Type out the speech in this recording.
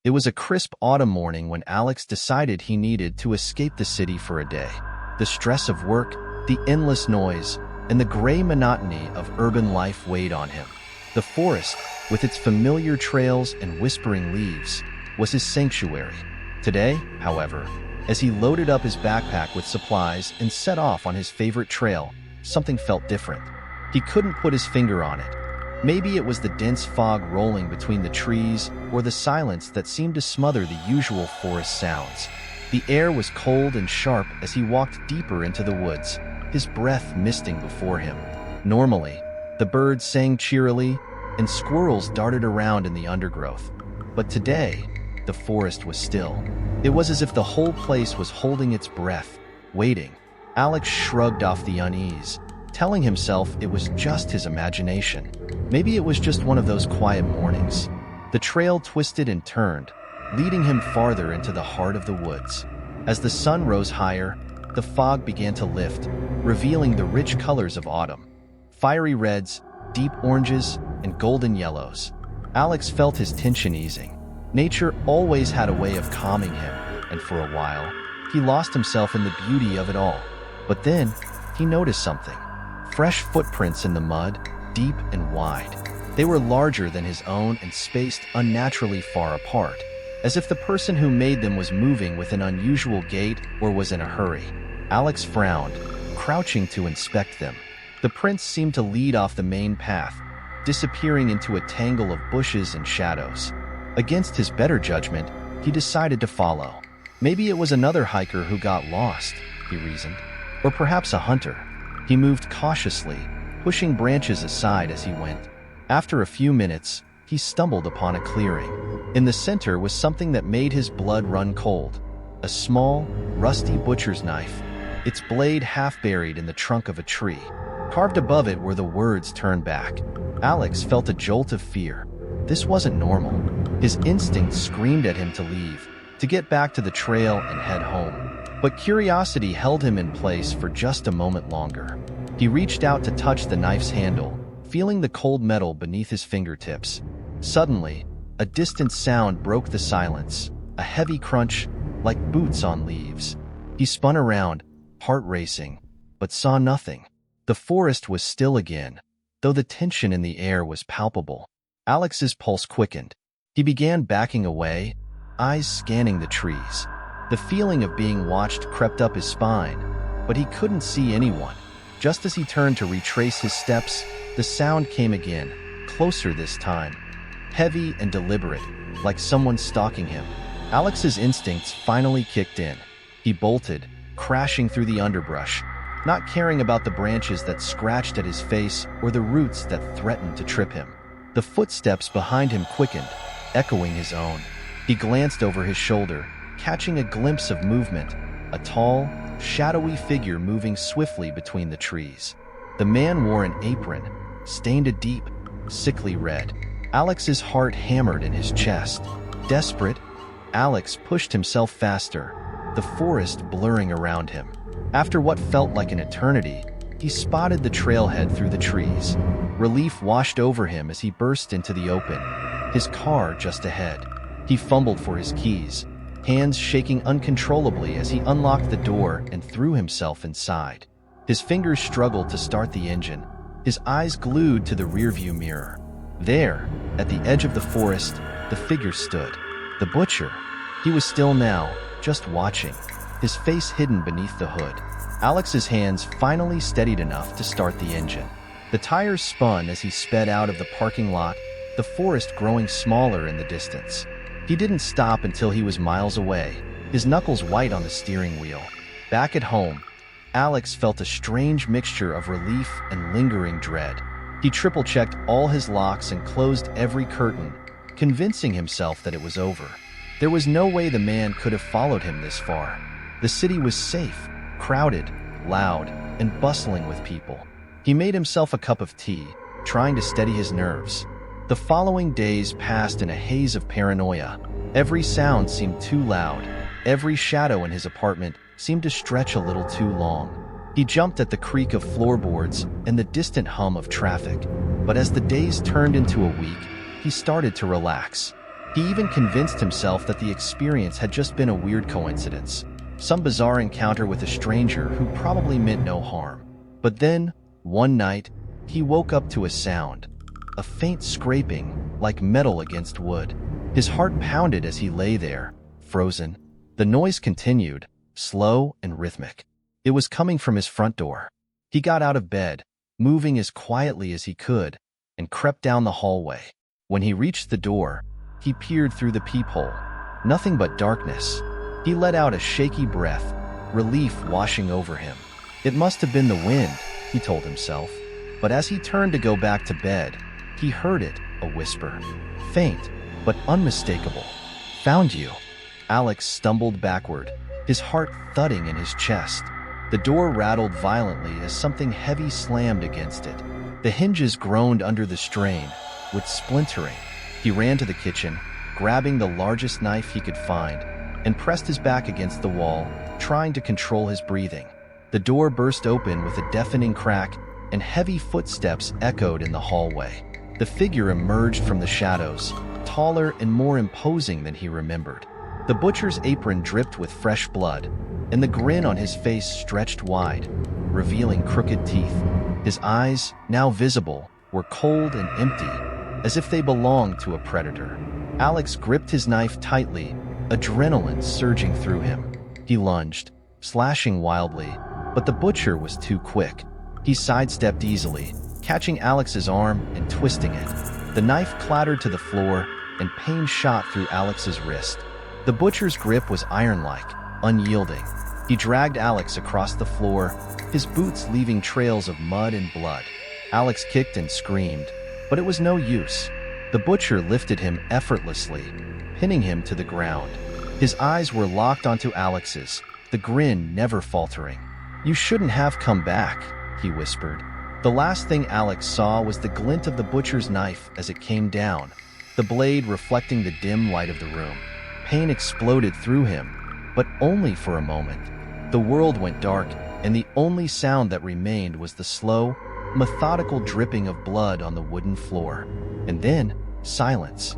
It was a crisp autumn morning when Alex decided he needed to escape the city for a day. The stress of work, the endless noise, and the gray monotony of urban life weighed on him. The forest, with its familiar trails and whispering leaves, was his sanctuary. Today, however, as he loaded up his backpack with supplies and set off on his favorite trail, something felt different. He couldn't put his finger on it. Maybe it was the dense fog rolling between the trees or the silence that seemed to smother the usual forest sounds. The air was cold and sharp as he walked deeper into the woods, his breath misting before him. Normally, the birds sang cheerily and squirrels darted around in the undergrowth. But today, the forest was still. It was as if the whole place was holding its breath, waiting. Alex shrugged off the unease, telling himself it was just his imagination. Maybe it was just one of those quiet mornings. The trail twisted and turned, leading him farther into the heart of the woods. As the sun rose higher, the fog began to lift, revealing the rich colors of autumn. Fiery reds, deep oranges, and golden yellows. Alex felt his tension easing. Nature always had a way of calming him, and for a while, he lost himself in the beauty of it all. But then, he noticed something. Fresh footprints in the mud, deep and wide. They were larger than his own and spaced unnaturally far apart, as if the person who made them was moving with an unusual gait or was in a hurry. Alex frowned, crouching to inspect them. The prints seemed to lead off the main path, disappearing into a tangle of bushes and shadows. Against his better judgment, he decided to follow. Maybe it was another hiker who got lost, he reasoned, or perhaps a hunter. He moved cautiously, pushing branches aside as he went. After a few minutes, he stumbled upon a clearing. In the center was something that made his blood run cold. A small, rusty butcher's knife, its blade half buried in the trunk of a tree. Carved above it were the words "Turn back." Alex felt a jolt of fear. This wasn't normal. His instinct screamed at him to leave, to get back to the trail and head home. But curiosity held him in place for just a moment longer. He reached out to touch the knife's handle, feeling the cold metal beneath his fingertips. Suddenly, a distant sound broke the silence, a heavy crunch, like boots on leaves. He spun around, heart racing, but saw nothing. The forest was still again, though the tension in the air was palpable. Alex's pulse quickened. He began backing away, eyes scanning the trees. The feeling of being watched crept up his spine, but he couldn't see anyone. Just as he turned to retrace his steps, the sound came again, closer this time. Heavy and deliberate, like someone stalking him. Alex's instincts finally kicked in. He bolted, crashing through the underbrush, not caring about the branches that scratched at his face or the roots that threatened to trip him. The footsteps behind him quickened, echoing his own. He glanced over his shoulder, catching a glimpse of movement, a tall, shadowy figure moving swiftly between the trees. The man wore an apron, stained a deep, sickly red. Alex's heart hammered in his chest. Desperate, Alex pushed himself faster, the forest blurring around him. After what felt like an eternity, he spotted the trailhead through the trees. Relief washed over him as he burst into the open, his car just ahead. He fumbled for his keys, hands shaking uncontrollably as he unlocked the door and threw himself inside. His fingers struggled to start the engine, his eyes glued to the rearview mirror. There, at the edge of the forest, the figure stood. The butcher. He was still now, just watching, his face hidden beneath the hood. Alex's hands finally steadied enough to start the engine. The tires spun as he sped out of the parking lot, the forest growing smaller in the distance. He didn't stop until he was miles away, his knuckles white on the steering wheel. Back at home, Alex felt a strange mixture of relief and lingering dread. He triple-checked all his locks and closed every curtain, convincing himself that it was over. There was no way the man could have followed him this far. The city was safe, crowded, loud, and bustling with people. He made himself a cup of tea, trying to steady his nerves. The following days passed in a haze of paranoia. Every sound seemed too loud. Every shadow in his apartment seemed to stretch a little too long. He jumped at the creak of floorboards and the distant hum of traffic. But as the days turned into a week, he started to relax. He even convinced himself that the experience had just been a weird coincidence, some bizarre encounter with a stranger who probably meant no harm. But then, one night, he woke up to a sound, a faint scraping, like metal against wood. His heart pounded as he lay there, frozen. The noise continued, slow and rhythmic. It was coming from his front door. He got out of bed, moving as quietly as he could, and crept down the hallway. When he reached the door, he peered through the peephole. Nothing but darkness. He let out a shaky breath, relief washing over him. It must have been the wind, he told himself. But as he turned to go back to bed, he heard it, a whisper. Faint, but unmistakable. Found you. Alex stumbled backward, his heart thudding in his chest. The door rattled violently as something heavy slammed against it. The hinges groaned under the strain, with splintering. He ran to the kitchen, grabbing the largest knife he could find, and pressed his back against the wall, trying to control his breathing. The door burst open with a deafening crack, and heavy footsteps echoed in the hallway. The figure emerged from the shadows, taller and more imposing than he remembered. The butcher's apron dripped with fresh blood, and the grin on his face stretched wide, revealing crooked teeth. His eyes, now visible, were cold and empty, as if they belonged to a predator. Alex gripped his knife tightly, adrenaline surging through him. He lunged, slashing wildly, but the butcher was too quick. He sidestepped easily, catching Alex's arm and twisting it. The knife clattered to the floor, and pain shot through Alex's wrist. The butcher's grip was iron-like, unyielding. He dragged Alex across the floor, his boots leaving trails of mud and blood. Alex kicked and screamed, but it was no use. The butcher lifted him effortlessly, pinning him to the ground. His eyes were locked onto Alex's, the grin never faltering. "You shouldn't have come back," he whispered. The last thing Alex saw was the glint of the butcher's knife as it came down, the blade reflecting the dim light of the room. Pain exploded through him, but only for a moment. The world went dark, and the only sound that remained was the slow, methodical dripping of blood on the wooden floor. And then, silence.